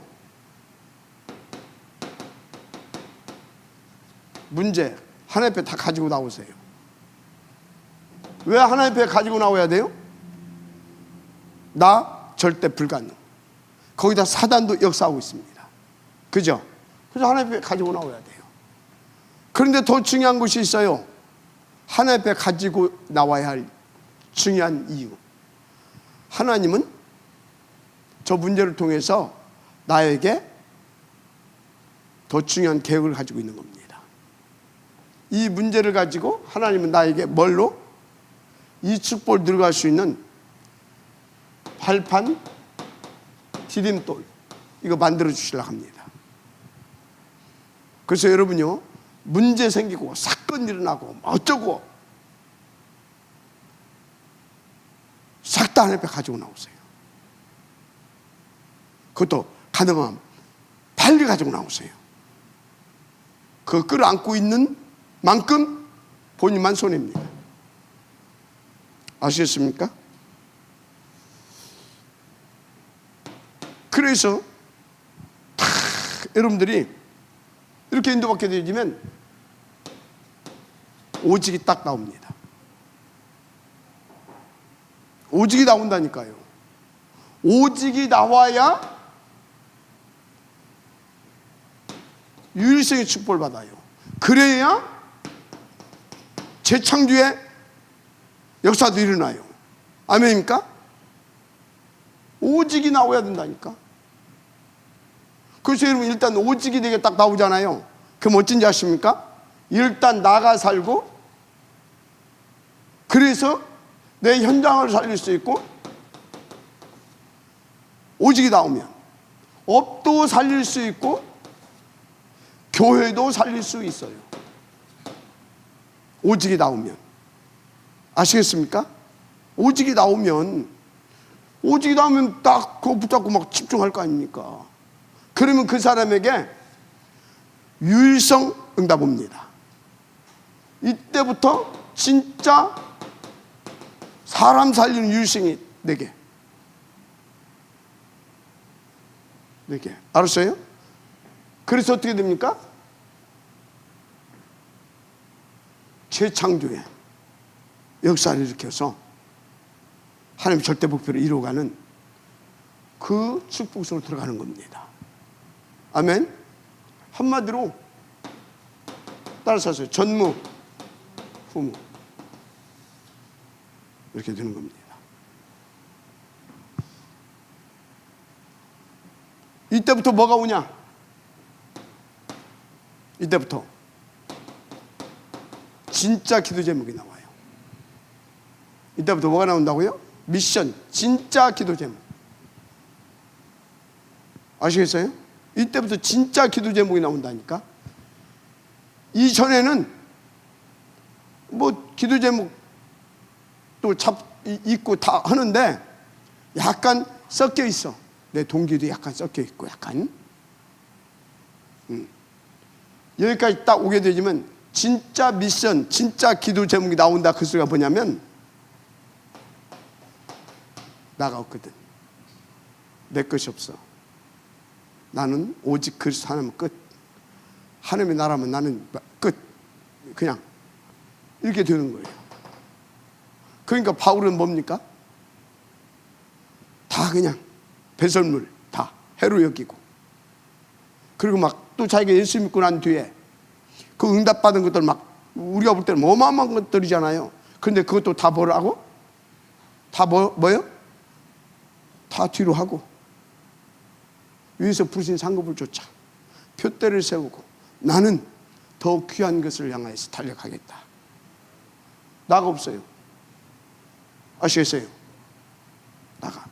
문제 하나님 앞에 다 가지고 나오세요. 왜 하나님 앞에 가지고 나와야 돼요? 나 절대 불가능. 거기다 사단도 역사하고 있습니다. 그죠? 그래서 하나님 앞에 가지고 나와야 돼요. 그런데 더 중요한 것이 있어요. 하나님 앞에 가지고 나와야 할 중요한 이유. 하나님은 저 문제를 통해서 나에게 더 중요한 계획을 가지고 있는 겁니다. 이 문제를 가지고 하나님은 나에게 뭘로? 이 축복을 들어갈 수 있는 발판, 디딤돌, 이거 만들어 주시려고 합니다. 그래서 여러분요, 문제 생기고 사건 일어나고 어쩌고 싹 다 하나님 앞에 가지고 나오세요. 그것도 가능하면 빨리 가지고 나오세요. 그 끌어안고 있는 만큼 본인만 손해입니다. 아시겠습니까? 그래서 여러분들이 이렇게 인도받게 되면 오직이 딱 나옵니다. 오직이 나온다니까요. 오직이 나와야 유일성의 축복을 받아요. 그래야 재창조의 역사도 일어나요. 아멘입니까? 오직이 나와야 된다니까. 그래서 여러분 일단 오직이 되게 딱 나오잖아요. 그럼 어쩐지 아십니까? 일단 나가 살고, 그래서 내 현장을 살릴 수 있고, 오직이 나오면 업도 살릴 수 있고 교회도 살릴 수 있어요. 오직이 나오면. 아시겠습니까? 오직이 나오면 딱 그거 붙잡고 막 집중할 거 아닙니까? 그러면 그 사람에게 유일성 응답 옵니다. 이때부터 진짜 사람 살리는 유일성이 내게. 알았어요? 그래서 어떻게 됩니까? 재창조의 역사를 일으켜서 하나님 절대 목표를 이루어가는 그 축복 속으로 들어가는 겁니다. 아멘. 한마디로 따라서 하세요. 전무, 후무. 이렇게 되는 겁니다. 이때부터 뭐가 오냐? 이때부터 진짜 기도 제목이 나와요. 이때부터 뭐가 나온다고요? 미션, 진짜 기도 제목. 아시겠어요? 이때부터 진짜 기도 제목이 나온다니까. 이전에는 뭐 기도 제목 또 있고 다 하는데 약간 섞여 있어. 내 동기도 약간 섞여 있고 약간. 여기까지 딱 오게 되지만 진짜 미션, 진짜 기도 제목이 나온다. 그 소리가 뭐냐면 나가 없거든. 내 것이 없어. 나는 오직 그리스도 하나면 끝. 하나님의 나라면 나는 끝. 그냥 이렇게 되는 거예요. 그러니까 바울은 뭡니까? 다 그냥 배설물 다 해로 여기고, 그리고 막 또 자기가 예수 믿고 난 뒤에 그 응답받은 것들 막 우리가 볼 때는 어마어마한 것들이잖아요. 그런데 그것도 다 뭐라고? 다 뭐요? 다 뒤로 하고 위에서 부르신 상급을 쫓아 표대를 세우고 나는 더 귀한 것을 향하여서 달려가겠다. 나가 없어요. 아시겠어요? 나가.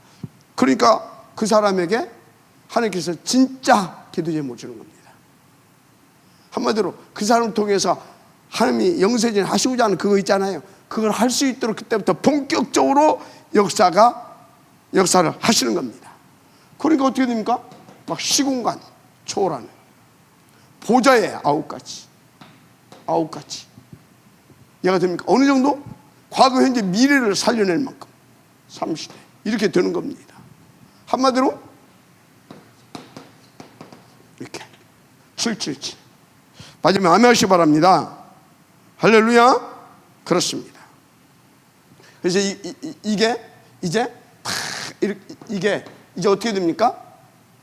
그러니까 그 사람에게 하나님께서 진짜 기도 제목을 주는 겁니다. 한마디로 그 사람을 통해서 하나님이 영세전 하시고자 하는 그거 있잖아요. 그걸 할 수 있도록 그때부터 본격적으로 역사를 하시는 겁니다. 그러니까 어떻게 됩니까? 막 시공간 초월하는 보좌의 아홉 가지 얘가 됩니까? 어느 정도? 과거, 현재, 미래를 살려낼 만큼 3시대 이렇게 되는 겁니다. 한마디로 이렇게 777 마지막에 아멘 하시기 바랍니다. 할렐루야. 그렇습니다. 그래서 이게 이제 이게 이제 어떻게 됩니까?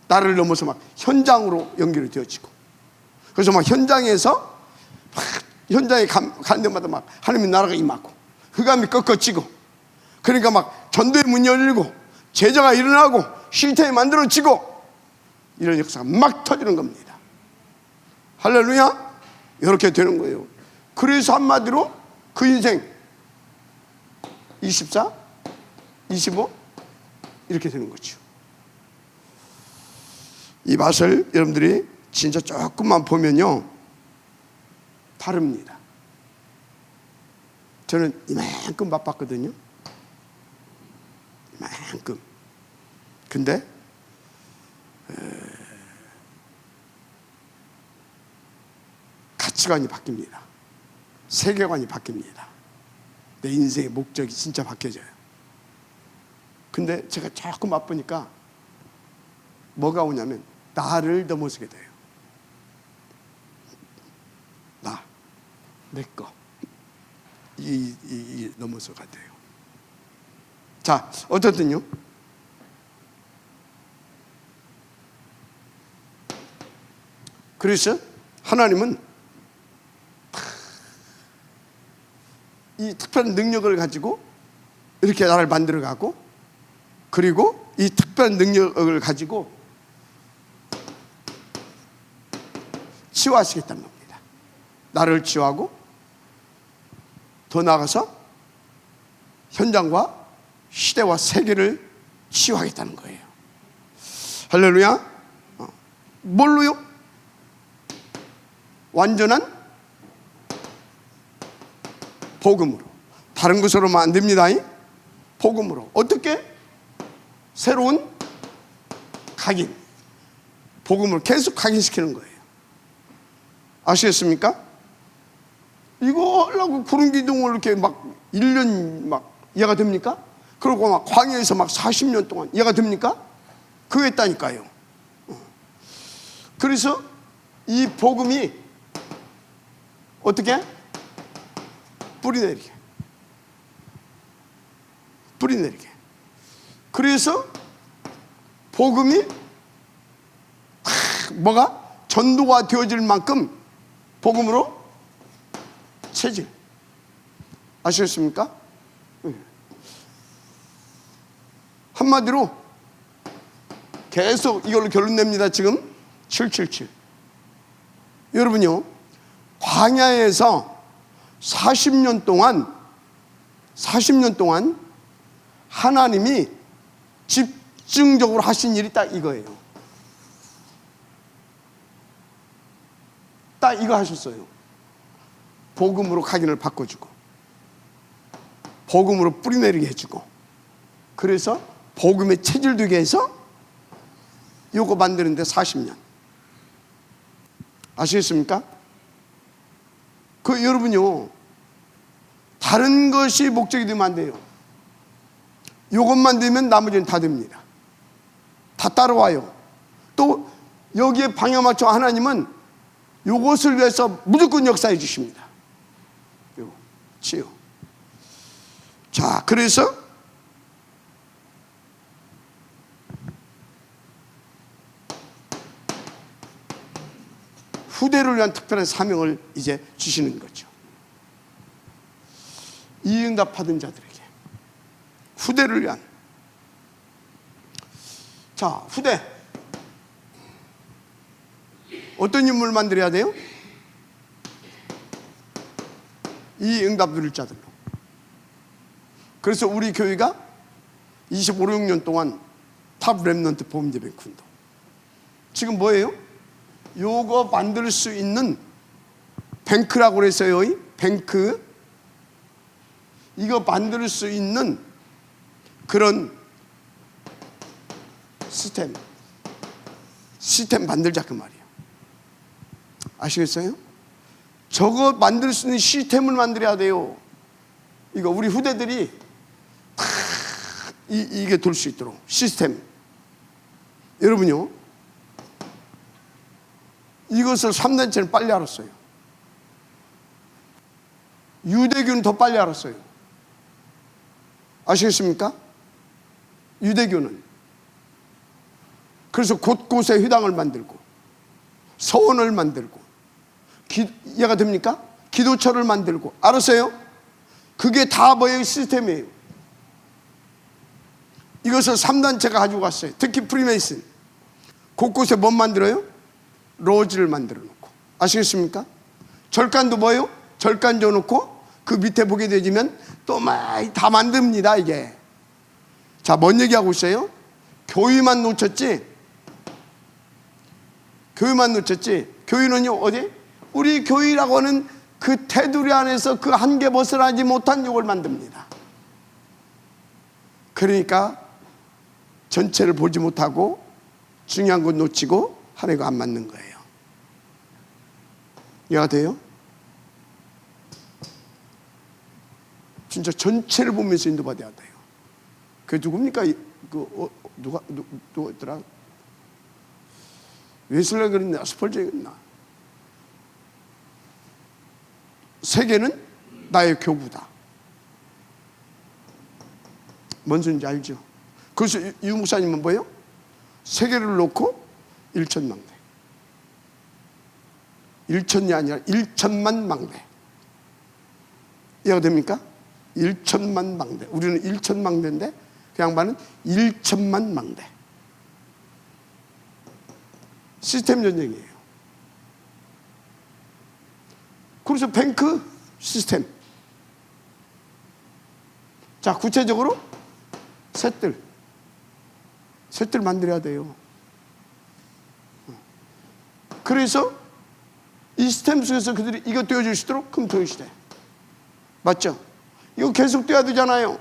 나를 넘어서 막 현장으로 연결이 되어지고, 그래서 막 현장에서 현장에 가는 데마다 막 하나님의 나라가 임하고 흑암이 꺾어지고, 그러니까 막 전도의 문이 열리고 제자가 일어나고 쉼터에 만들어지고 이런 역사가 막 터지는 겁니다. 할렐루야. 이렇게 되는 거예요. 그래서 한마디로 그 인생 24, 25 이렇게 되는 거죠. 이 맛을 여러분들이 진짜 조금만 보면요 다릅니다. 저는 이만큼 맛봤거든요. 이만큼. 근데 가치관이 바뀝니다. 세계관이 바뀝니다. 내 인생의 목적이 진짜 바뀌어져요. 근데 제가 조금 맛보니까 뭐가 오냐면 나를 넘어서게 돼요. 나, 내 거. 이 넘어서가 돼요. 자, 어쨌든요. 그래서 하나님은 이 특별한 능력을 가지고 이렇게 나를 만들어가고, 그리고 이 특별한 능력을 가지고 치유하시겠다는 겁니다. 나를 치유하고 더 나아가서 현장과 시대와 세계를 치유하겠다는 거예요. 할렐루야. 뭘로요? 완전한 복음으로. 다른 것으로만 안 됩니다. 복음으로. 어떻게? 새로운 각인. 복음을 계속 각인시키는 거예요. 아시겠습니까? 이거 하려고 구름 기둥을 이렇게 막 1년 막 이해가 됩니까? 그리고 막 광야에서 막 40년 동안 이해가 됩니까? 그거 했다니까요. 그래서 이 복음이 어떻게? 뿌리 내리게. 그래서 복음이 뭐가? 전도가 되어질 만큼 복음으로 체질. 아시겠습니까? 한마디로 계속 이걸로 결론 냅니다. 지금 777. 여러분요, 광야에서 40년 동안 하나님이 집중적으로 하신 일이 딱 이거예요. 딱 이거 하셨어요. 복음으로 각인을 바꿔주고 복음으로 뿌리내리게 해주고 그래서 복음의 체질 되게 해서 요거 만드는데 40년. 아시겠습니까? 여러분요, 다른 것이 목적이 되면 안 돼요. 요것만 되면 나머지는 다 됩니다. 다 따라와요. 또 여기에 방향 맞춰 하나님은 요것을 위해서 무조건 역사해 주십니다. 요거 치유. 자, 그래서 후대를 위한 특별한 사명을 이제 주시는 거죠. 이 응답 받은 자들에게 후대를 위한. 자, 후대 어떤 인물을 만들어야 돼요? 이 응답 누릴 자들로. 그래서 우리 교회가 25, 6년 동안 탑 랩넌트 보험예배 군도 지금 뭐예요? 요거 만들 수 있는 뱅크라고 그랬어요. 뱅크. 이거 만들 수 있는 그런 시스템 만들자 그 말이에요. 아시겠어요? 저거 만들 수 있는 시스템을 만들어야 돼요. 이거 우리 후대들이 다 이게 돌 수 있도록 시스템. 여러분요, 이것을 3단체는 빨리 알았어요. 유대교는 더 빨리 알았어요. 아시겠습니까? 유대교는. 그래서 곳곳에 회당을 만들고 서원을 만들고 이해가 됩니까? 기도처를 만들고. 알았어요? 그게 다 뭐예요? 시스템이에요. 이것을 3단체가 가지고 갔어요. 특히 프리메이슨. 곳곳에 뭐 만들어요? 로즈를 만들어 놓고. 아시겠습니까? 절간도 뭐예요? 절간 줘놓고 그 밑에 보게 되면 또 막 다 만듭니다. 이게. 자, 뭔 얘기하고 있어요? 교회만 놓쳤지. 교회만 놓쳤지. 교회는요, 어디? 우리 교회라고 하는 그 테두리 안에서 그 한계 벗어나지 못한 욕을 만듭니다. 그러니까 전체를 보지 못하고 중요한 건 놓치고 하나가 안 맞는 거예요. 이해가 돼요? 진짜 전체를 보면서 인도받아야 돼요. 그게 누굽니까? 누구였더라? 웨슬레가 그랬나? 스펄전이 그랬나? 세계는 나의 교구다. 뭔 소리인지 알죠? 그래서 유 목사님은 뭐예요? 세계를 놓고 1천망대. 1천이 아니라 1천만 망대. 이해가 됩니까? 1천만 망대. 우리는 1천망대인데 그 양반은 1천만 망대. 시스템 전쟁이에요. 그래서 뱅크 시스템. 자, 구체적으로 셋들 만들어야 돼요. 그래서 이 시스템 속에서 그들이 이거 떼어줄 수 있도록 금토일 시대. 맞죠? 이거 계속 떼어야 되잖아요.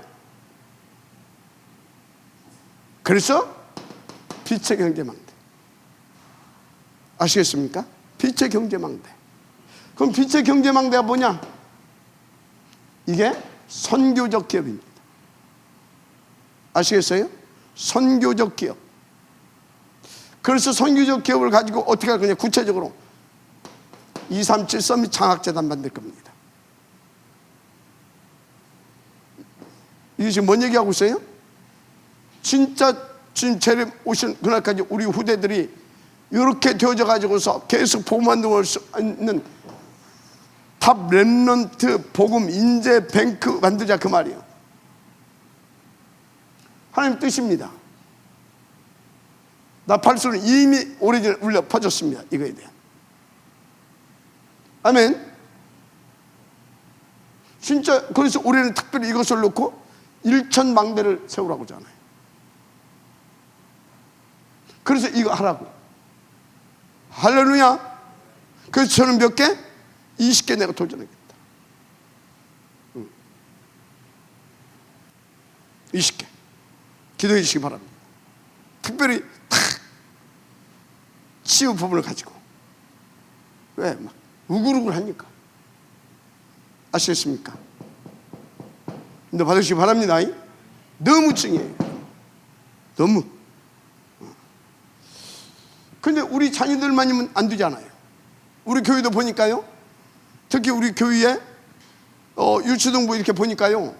그래서 빛의 경제망대. 아시겠습니까? 빛의 경제망대. 그럼 빛의 경제망대가 뭐냐? 이게 선교적 기업입니다. 아시겠어요? 선교적 기업. 그래서 선교적 기업을 가지고 어떻게 할 거냐? 구체적으로 237 서밋 장학재단 만들 겁니다. 이게 지금 뭔 얘기하고 있어요? 진짜 주님 재림 오신 그날까지 우리 후대들이 이렇게 되어져 가지고서 계속 복음만 들을 수 있는 탑 랩넌트 복음 인재 뱅크 만들자 그 말이에요. 하나님 뜻입니다. 나팔소는 이미 오래전에 울려 퍼졌습니다. 이거에 대한. 아멘. 진짜 그래서 우리는 특별히 이것을 놓고 1천망대를 세우라고 하잖아요. 그래서 이거 하라고. 할렐루야. 그래서 저는 몇 개? 20개 내가 도전하겠다. 20개 기도해 주시기 바랍니다. 특별히 탁 치유 부분을 가지고. 왜? 막 우글우글 하니까. 아시겠습니까? 근데 받으시기 바랍니다. 너무 중요해요. 너무. 근데 우리 자녀들만이면 안 되잖아요. 우리 교회도 보니까요, 특히 우리 교회에 유치동부 이렇게 보니까요,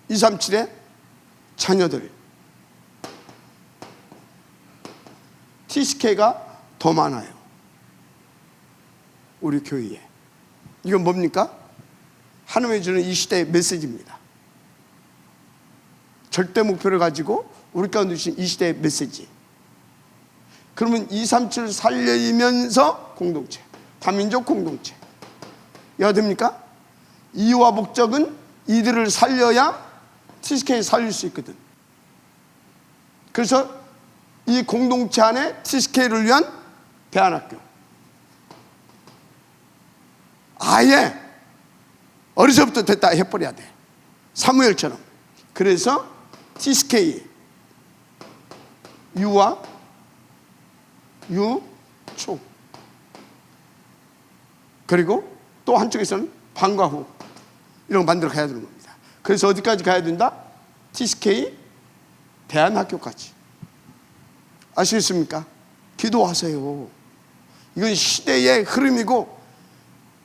(237의) 자녀들 TCK가 더 많아요. 우리 교회에. 이건 뭡니까? 하나님이 주는 이 시대의 메시지입니다. 절대 목표를 가지고 우리 가운데 주신 이 시대의 메시지. 그러면 237 살리면서 공동체, 다민족 공동체. 이해가 됩니까? 이유와 목적은 이들을 살려야 TCK 살릴 수 있거든. 그래서 이 공동체 안에 TCK를 위한 대안학교, 아예 어려서부터 됐다 해버려야 돼, 사무엘처럼. 그래서 TCK 유와 유초, 그리고 또 한쪽에서는 방과 후, 이런 거 만들어 가야 되는 겁니다. 그래서 어디까지 가야 된다? TCK 대안학교까지. 아시겠습니까? 기도하세요. 이건 시대의 흐름이고,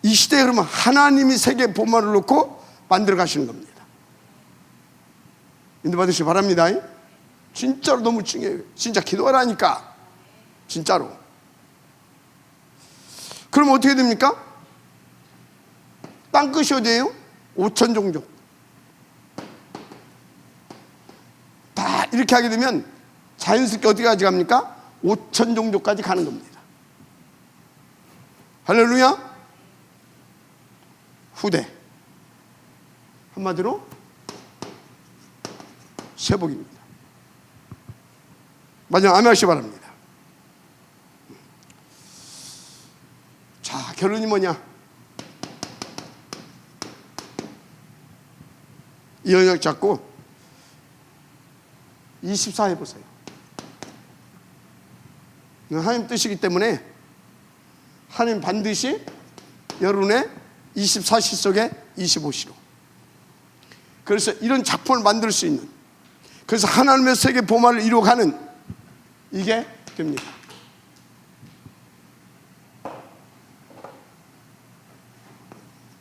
이 시대의 흐름은 하나님이 세계 본말을 놓고 만들어 가시는 겁니다. 인도받으시기 바랍니다. 진짜로 너무 중요해요. 진짜 기도하라니까. 진짜로. 그럼 어떻게 됩니까? 땅끝이 어디예요? 5천 종족. 다 이렇게 하게 되면 자연스럽게 어디까지 갑니까? 5천 종족까지 가는 겁니다. 할렐루야. 후대, 한마디로 세복입니다. 마지막 아멘 하시기 바랍니다. 자, 결론이 뭐냐? 이 영역 잡고 24 해보세요. 하나님 뜻이기 때문에 하나님 반드시 여러분의 24시 속에 25시로. 그래서 이런 작품을 만들 수 있는, 그래서 하나님의 세계 보말을 이루어가는, 이게 됩니다.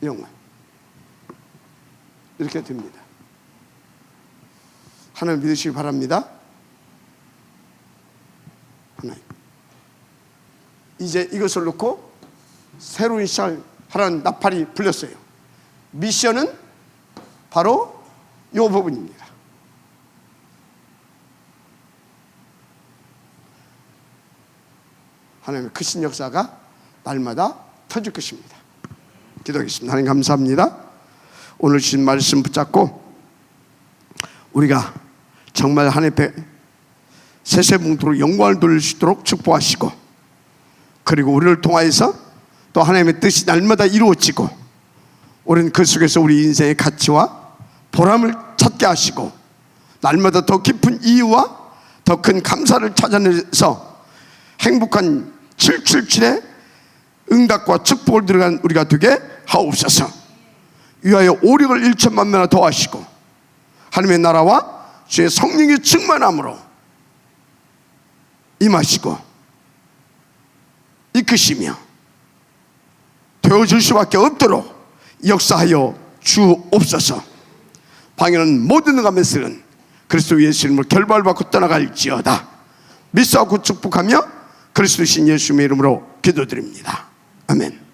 영원 이렇게 됩니다. 하나님 믿으시기 바랍니다. 하나님, 이제 이것을 놓고 새로운 시작을 하라는 나팔이 불렸어요. 미션은 바로 이 부분입니다. 하나님의 크신 역사가 날마다 터질 것입니다. 기도하겠습니다. 하나님 감사합니다. 오늘 주신 말씀 붙잡고 우리가 정말 하나님 앞에 세세뭉토록 영광을 돌릴 수 있도록 축복하시고, 그리고 우리를 통하여서 또 하나님의 뜻이 날마다 이루어지고, 우리는 그 속에서 우리 인생의 가치와 보람을 찾게 하시고, 날마다 더 깊은 이유와 더 큰 감사를 찾아내서 행복한 777의 응답과 축복을 들어간 우리가 되게 하옵소서. 위하여 오력을 1천만 배나 더하시고 하나님의 나라와 주의 성령의 충만함으로 임하시고 이끄시며 되어줄 수밖에 없도록 역사하여 주옵소서. 방해는 모든 감에서는 그리스도 예수님을 결발받고 떠나갈지어다. 믿사오고 축복하며 그리스도신 예수님의 이름으로 기도드립니다. 아멘.